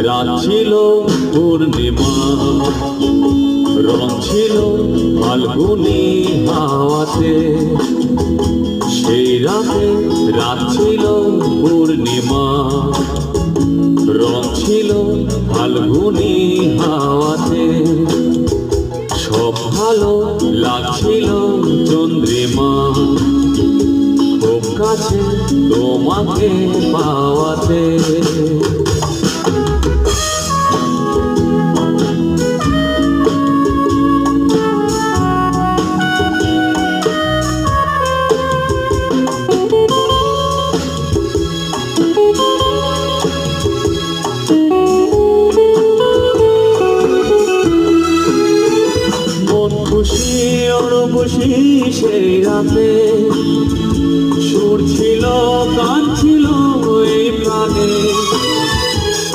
রাত ছিল পূর্ণিমা, রং ছিল ফাল্গুনি হাওয়াতে। সেই রাতে রাত ছিল পূর্ণিমা, রং ছিল ফাল্গুনি হাওয়াতে। সব ভালো লাগছিল চন্দ্রিমা, খুব কাছে তোমাকে পাওয়াতে। খুশি অনুখুশি সেই রাতে